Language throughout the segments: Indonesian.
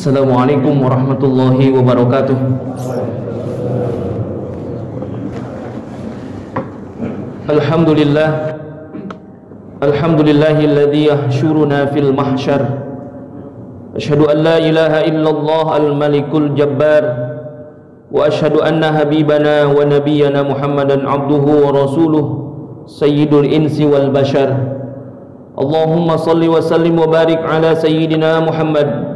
Assalamualaikum warahmatullahi wabarakatuh. Alhamdulillah, alhamdulillahilladzi yahsyuruna fil mahsyar. Asyhadu an la ilaha illallah al-malikul jabbar, wa asyhadu anna habibana wa nabiyyana Muhammadan abduhu wa rasuluh, sayyidul insi wal bashar. Allahumma salli wa sallim wa barik ala sayyidina Muhammad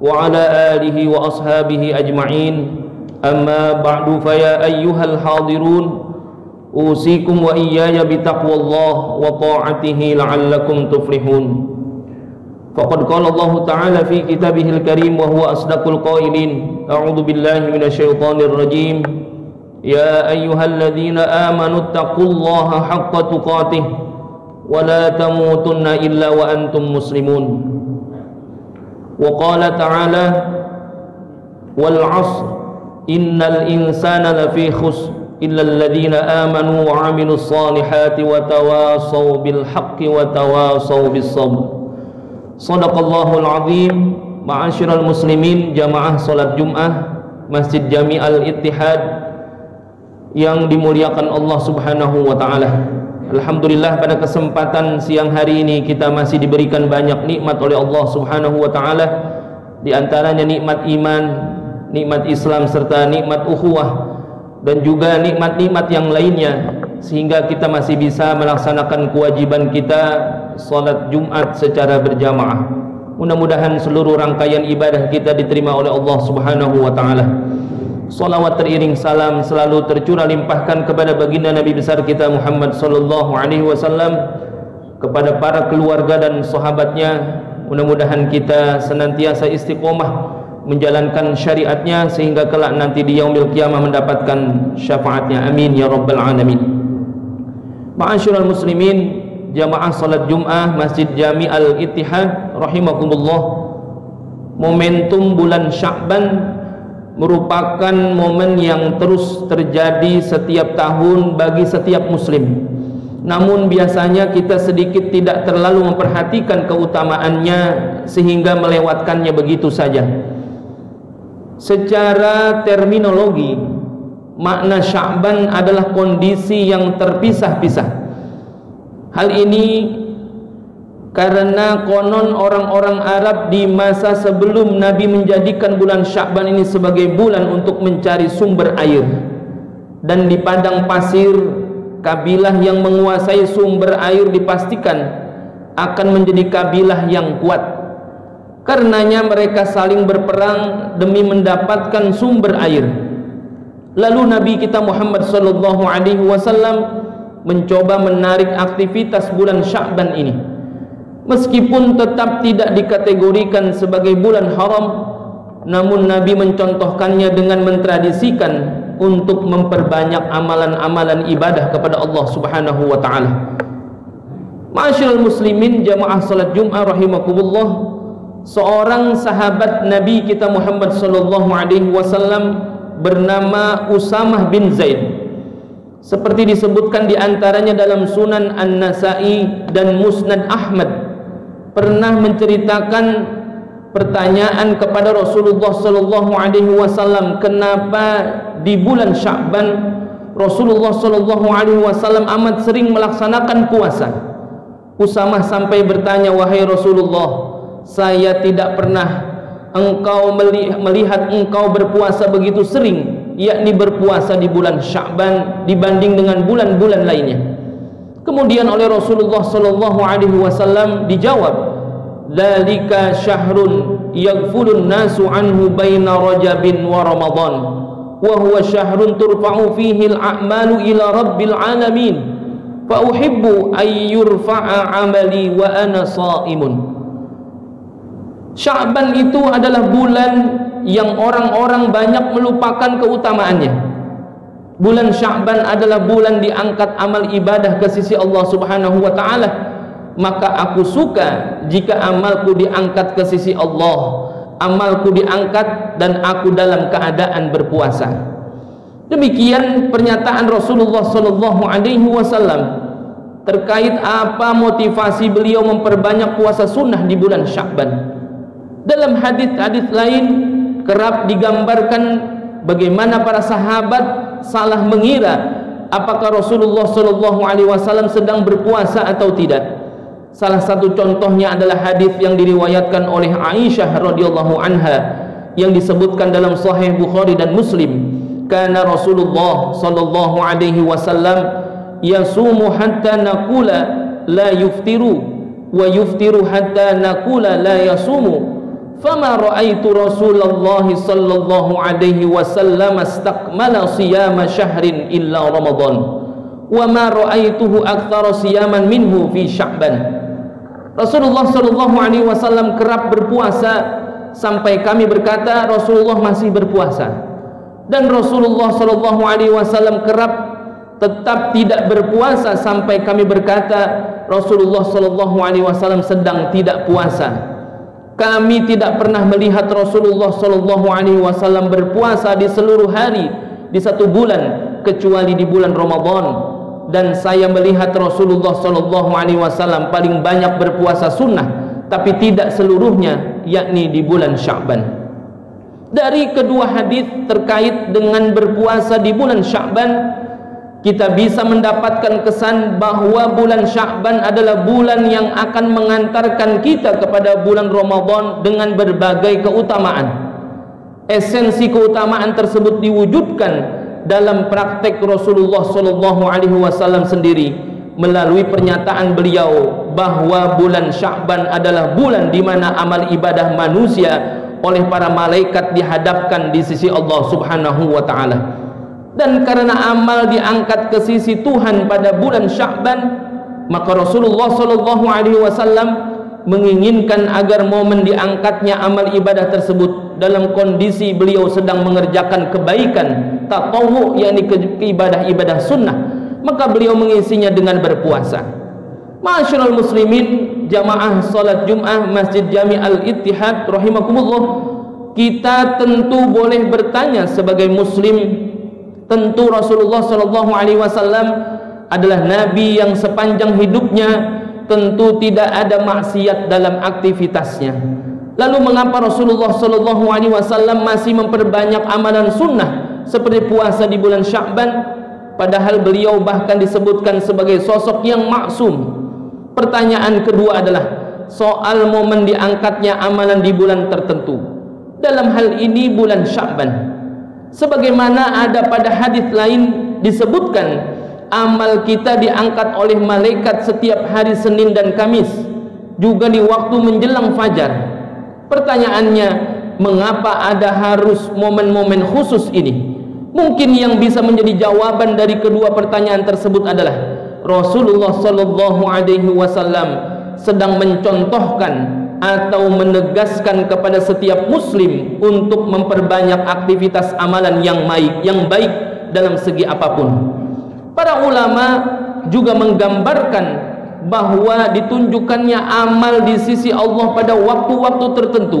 wa ala alihi wa ashabihi ajma'in. Amma ba'du, fa ya ayyuhal hadirun, usikum wa iyaya bitaqwallah wa ta'atihi la'allakum tuflihun. Faqad qala Allah ta'ala fi kitabihil karim wa huwa asdaqul qailin. A'udzu billahi minasyaitonir rajim. Ya ayyuhalladzina amanu taqullaha haqqa tuqatih wa la tamutunna illa wa antum muslimun. Wa qala ta'ala wal 'ashr innal insana lafi khusr illa alladhina amanu wa 'amilus solihati wa tawasaw bil haqqi wa tawasaw bis sabr. Shadaqallahul 'azim. Ma'asyiral muslimin, jamaah salat Jumat Masjid Jami Al-Ittihad yang dimuliakan Allah Subhanahu wa taala. Alhamdulillah, pada kesempatan siang hari ini kita masih diberikan banyak nikmat oleh Allah Subhanahu wa taala. Di antaranya nikmat iman, nikmat Islam serta nikmat ukhuwah dan juga nikmat-nikmat yang lainnya, sehingga kita masih bisa melaksanakan kewajiban kita salat Jumat secara berjamaah. Mudah-mudahan seluruh rangkaian ibadah kita diterima oleh Allah Subhanahu wa taala. Salawat teriring salam selalu tercurah limpahkan kepada baginda Nabi besar kita Muhammad sallallahu alaihi wasallam, kepada para keluarga dan sahabatnya. Mudah-mudahan kita senantiasa istiqomah menjalankan syariatnya sehingga kelak nanti di yaumil qiyamah mendapatkan syafaatnya. Amin ya rabbal alamin. Ma'asyiral muslimin, jamaah salat Jumat Masjid Jami Al-Ittihad rahimakumullah. Momentum bulan Sya'ban merupakan momen yang terus terjadi setiap tahun bagi setiap muslim. Namun biasanya kita sedikit tidak terlalu memperhatikan keutamaannya sehingga melewatkannya begitu saja. Secara terminologi, makna Sya'ban adalah kondisi yang terpisah-pisah. Hal ini karena konon orang-orang Arab di masa sebelum Nabi menjadikan bulan Sya'ban ini sebagai bulan untuk mencari sumber air, dan di padang pasir kabilah yang menguasai sumber air dipastikan akan menjadi kabilah yang kuat. Karenanya mereka saling berperang demi mendapatkan sumber air. Lalu Nabi kita Muhammad sallallahu alaihi wasallam mencoba menarik aktivitas bulan Sya'ban ini. Meskipun tetap tidak dikategorikan sebagai bulan haram, namun Nabi mencontohkannya dengan mentradisikan untuk memperbanyak amalan-amalan ibadah kepada Allah Subhanahu wa taala. Ma'asyiral muslimin, jamaah salat Jumat rahimakumullah, seorang sahabat Nabi kita Muhammad sallallahu alaihi wasallam bernama Usamah bin Zaid, seperti disebutkan di antaranya dalam Sunan An-Nasa'i dan Musnad Ahmad, pernah menceritakan pertanyaan kepada Rasulullah sallallahu alaihi wasallam, kenapa di bulan Sya'ban Rasulullah sallallahu alaihi wasallam amat sering melaksanakan puasa. Usamah sampai bertanya, wahai Rasulullah, saya tidak pernah melihat engkau berpuasa begitu sering, yakni berpuasa di bulan Sya'ban dibanding dengan bulan-bulan lainnya. Kemudian oleh Rasulullah sallallahu alaihi wasallam dijawab, dzalika syahrun yaghfulun nasu anhu baina rajabin wa ramadhan wa huwa syahrun turfa'u fihi al-a'malu ila rabbil alamin fa uhibbu ay yurfa'a 'amali wa ana sha'imun. Sya'ban itu adalah bulan yang orang-orang banyak melupakan keutamaannya. Bulan Sya'ban adalah bulan diangkat amal ibadah ke sisi Allah Subhanahu wa taala. Maka aku suka jika amalku diangkat ke sisi Allah, amalku diangkat dan aku dalam keadaan berpuasa. Demikian pernyataan Rasulullah sallallahu alaihi wasallam terkait apa motivasi beliau memperbanyak puasa sunnah di bulan Sya'ban. Dalam hadis-hadis lain kerap digambarkan bagaimana para sahabat salah mengira apakah Rasulullah sallallahu alaihi wasallam sedang berpuasa atau tidak. Salah satu contohnya adalah hadis yang diriwayatkan oleh Aisyah radhiyallahu anha yang disebutkan dalam Sahih Bukhari dan Muslim. Kana Rasulullah sallallahu alaihi wasallam yasumu hatta naqula la yuftiru wa yuftiru hatta naqula la yasumu. Fama ra'aitu Rasulullah sallallahu alaihi wasallam istakmala siyama syahrin illa Ramadan wa ma ra'aituhu aktsara siyaman minhu fi Sya'ban. Rasulullah sallallahu alaihi wasallam kerap berpuasa sampai kami berkata Rasulullah masih berpuasa, dan Rasulullah sallallahu alaihi wasallam kerap tetap tidak berpuasa sampai kami berkata Rasulullah sallallahu alaihi wasallam sedang tidak puasa. Kami tidak pernah melihat Rasulullah sallallahu alaihi wasallam berpuasa di seluruh hari di satu bulan kecuali di bulan Ramadan, dan saya melihat Rasulullah sallallahu alaihi wasallam paling banyak berpuasa sunnah tapi tidak seluruhnya, yakni di bulan Sya'ban. Dari kedua hadis terkait dengan berpuasa di bulan Sya'ban, kita bisa mendapatkan kesan bahwa bulan Sya'ban adalah bulan yang akan mengantarkan kita kepada bulan Ramadan dengan berbagai keutamaan. Esensi keutamaan tersebut diwujudkan dalam praktek Rasulullah sallallahu alaihi wasallam sendiri melalui pernyataan beliau bahwa bulan Sya'ban adalah bulan di mana amal ibadah manusia oleh para malaikat dihadapkan di sisi Allah Subhanahu wa taala. Dan karena amal diangkat ke sisi Tuhan pada bulan Sya'ban, maka Rasulullah sallallahu alaihi wasallam menginginkan agar momen diangkatnya amal ibadah tersebut dalam kondisi beliau sedang mengerjakan kebaikan tatawwu, yakni ibadah-ibadah sunnah, maka beliau mengisinya dengan berpuasa. Ma'asyiral muslimin, jamaah salat Jumat Masjid Jami' Al-Ittihad rahimakumullah, kita tentu boleh bertanya sebagai muslim. Tentu Rasulullah sallallahu alaihi wasallam adalah nabi yang sepanjang hidupnya tentu tidak ada maksiat dalam aktivitasnya. Lalu mengapa Rasulullah sallallahu alaihi wasallam masih memperbanyak amalan sunnah seperti puasa di bulan Sya'ban, padahal beliau bahkan disebutkan sebagai sosok yang maksum? Pertanyaan kedua adalah soal momen diangkatnya amalan di bulan tertentu. Dalam hal ini bulan Sya'ban, sebagaimana ada pada hadis lain disebutkan amal kita diangkat oleh malaikat setiap hari Senin dan Kamis, juga di waktu menjelang fajar. Pertanyaannya, mengapa ada harus momen-momen khusus ini? Mungkin yang bisa menjadi jawaban dari kedua pertanyaan tersebut adalah Rasulullah sallallahu alaihi wasallam sedang mencontohkan atau menegaskan kepada setiap muslim untuk memperbanyak aktivitas amalan yang baik dalam segi apapun. Para ulama juga menggambarkan bahwa ditunjukkannya amal di sisi Allah pada waktu-waktu tertentu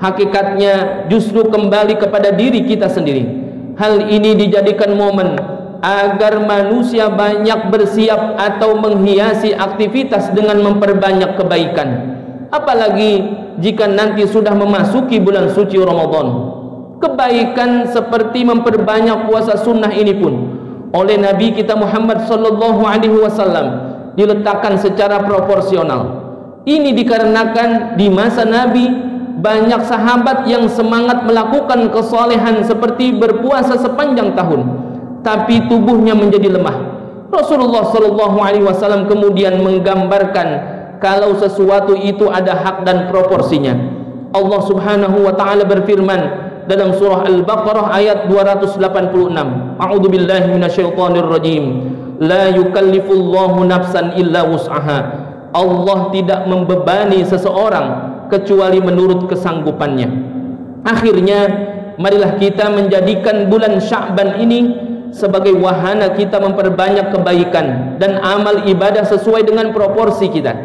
hakikatnya justru kembali kepada diri kita sendiri. Hal ini dijadikan momen agar manusia banyak bersiap atau menghiasi aktivitas dengan memperbanyak kebaikan. Apalagi jika nanti sudah memasuki bulan suci Ramadan. Kebaikan seperti memperbanyak puasa sunnah ini pun oleh Nabi kita Muhammad sallallahu alaihi wasallam diletakkan secara proporsional. Ini dikarenakan di masa Nabi banyak sahabat yang semangat melakukan kesalehan seperti berpuasa sepanjang tahun, tapi tubuhnya menjadi lemah. Rasulullah sallallahu alaihi wasallam kemudian menggambarkan kalau sesuatu itu ada hak dan proporsinya. Allah Subhanahu wa taala berfirman dalam surah Al-Baqarah ayat 286. A'udzu billahi minasyaitonir rajim. La yukallifullahu nafsan illa wus'aha. Allah tidak membebani seseorang kecuali menurut kesanggupannya. Akhirnya, marilah kita menjadikan bulan Sya'ban ini sebagai wahana kita memperbanyak kebaikan dan amal ibadah sesuai dengan proporsi kita.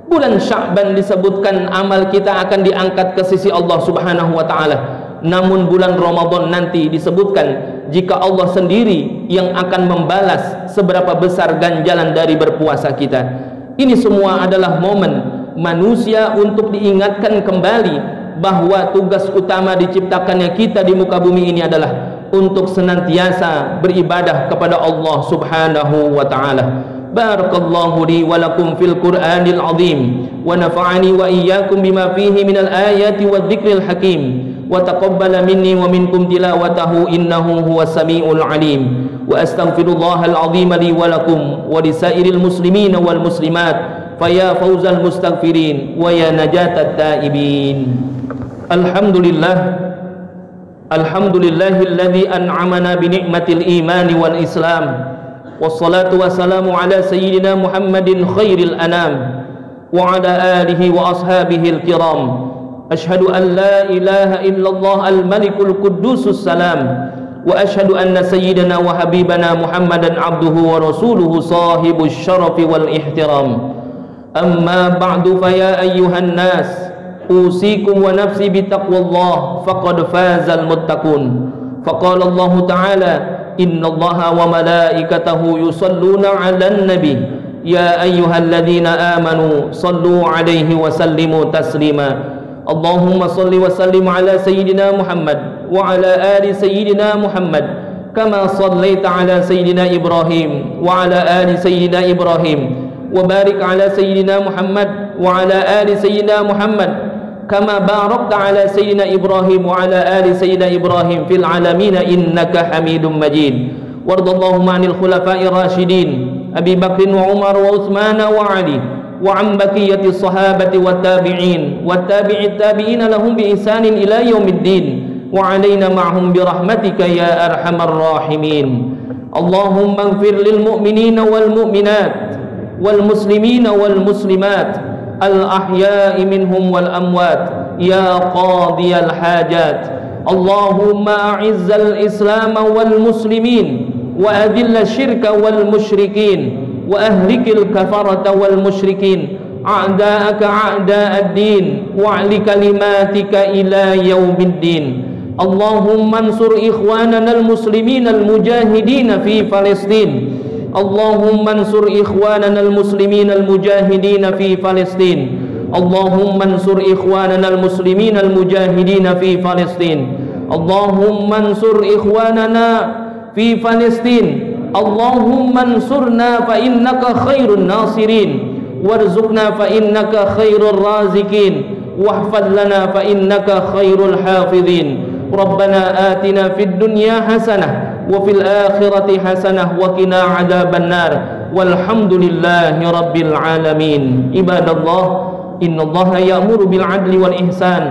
Bulan Sya'ban disebutkan amal kita akan diangkat ke sisi Allah Subhanahu wa taala. Namun bulan Ramadan nanti disebutkan jika Allah sendiri yang akan membalas seberapa besar ganjalan dari berpuasa kita. Ini semua adalah momen manusia untuk diingatkan kembali bahwa tugas utama diciptakannya kita di muka bumi ini adalah untuk senantiasa beribadah kepada Allah Subhanahu wa taala. Barakallahu li wa lakum fil Qur'anil azim wa nafa'ani wa iyyakum bima fihi minal ayati wadh-dhikril hakim wa taqabbala minni wa minkum tilawatahu innahu huwas samiul alim. Wa astaghfirullahal azim li wa lakum wa lisairil muslimina wal muslimat faya fawzal mustaghfirin wa ya najatat taibin. Alhamdulillahilladzi an'amana bi ni'matil imani wal islam. Wassalatu wassalamu ala sayyidina Muhammadin khairil anam wa ala alihi wa ashabihi al-kiram. Ashhadu an la ilaha illallah al-malikul quddusus salam wa ashhadu anna sayyidina wa habibana Muhammadan abduhu wa rasuluhu sahibus syarafi wal ihtiram. Amma ba'du fa ya ayyuhan nas usikum wa nafsi bi taqwallah faqad fazal muttaqun. Faqala Allah ta'ala innallaha wa malaikatahu yusalluna 'alan nabi ya ayyuhalladzina amanu sallu 'alaihi wa sallimu taslima. Allahumma salli wa sallim ala sayyidina Muhammad wa ala ali sayyidina Muhammad kama sallaita ala sayyidina Ibrahim wa ala ali sayyidina Ibrahim wa barik ala sayyidina Muhammad wa ala ali sayyidina Muhammad kama barakta ala sayyidina Ibrahim wa ala ali sayyidina Ibrahim fil alamin innaka Hamidum Majid. Wardallahumma 'anil khulafa'ir rasyidin Abi Bakr wa Umar wa Utsman wa Ali wa 'an baqiyati sahabati wat tabi'in wat tabi'it tabi'in lahum bi ihsanin ila yaumiddin wa 'alaina ma'hum bi rahmatika ya arhamar rahimin. Allahumma ighfir lil mu'minina wal mu'minat wal muslimina wal muslimat al-ahya'i minhum wal amwat ya qadiyal hajat. Allahumma a'izzal islam wal muslimin wa adilla syirka wal musyrikin wa ahlikil kafarata wal musyrikin a'da'aka a'da'ad din wa'li kalimatika ila yaumiddin. Allahumma ansur ikhwanana al-muslimin al-mujahidin fi Palestin. Allahumma ansur ikhwanana al-muslimin al-mujahidin fi Palestin. Allahumma ansur ikhwanana al-muslimin al-mujahidin fi Palestin. Allahumma ansur ikhwanana fi Palestin. Allahumma ansurna fa innaka khairun nasirin warzuqna fa innaka khairur raziqin wahfaz lana fa innaka khairul hafizin. Rabbana atina fid dunya hasanah wa fil akhirati hasanah wa qina adzaban nar walhamdulillahi rabbil alamin. Ibadallah, innallaha ya'muru bil adli wal ihsan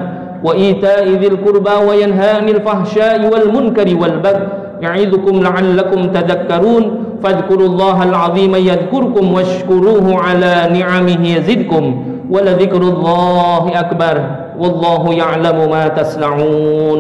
wa ita'i dzil qurba wa yanha 'anil fahsya'i wal munkari wal baghi ya'idzukum la'allakum tadhakkarun. Fadhkurullahal 'azima yadhkurkum washkuruhu 'ala ni'amihi yazidkum wa la dzikrullahi akbar wallahu ya'lamu ma tasna'un.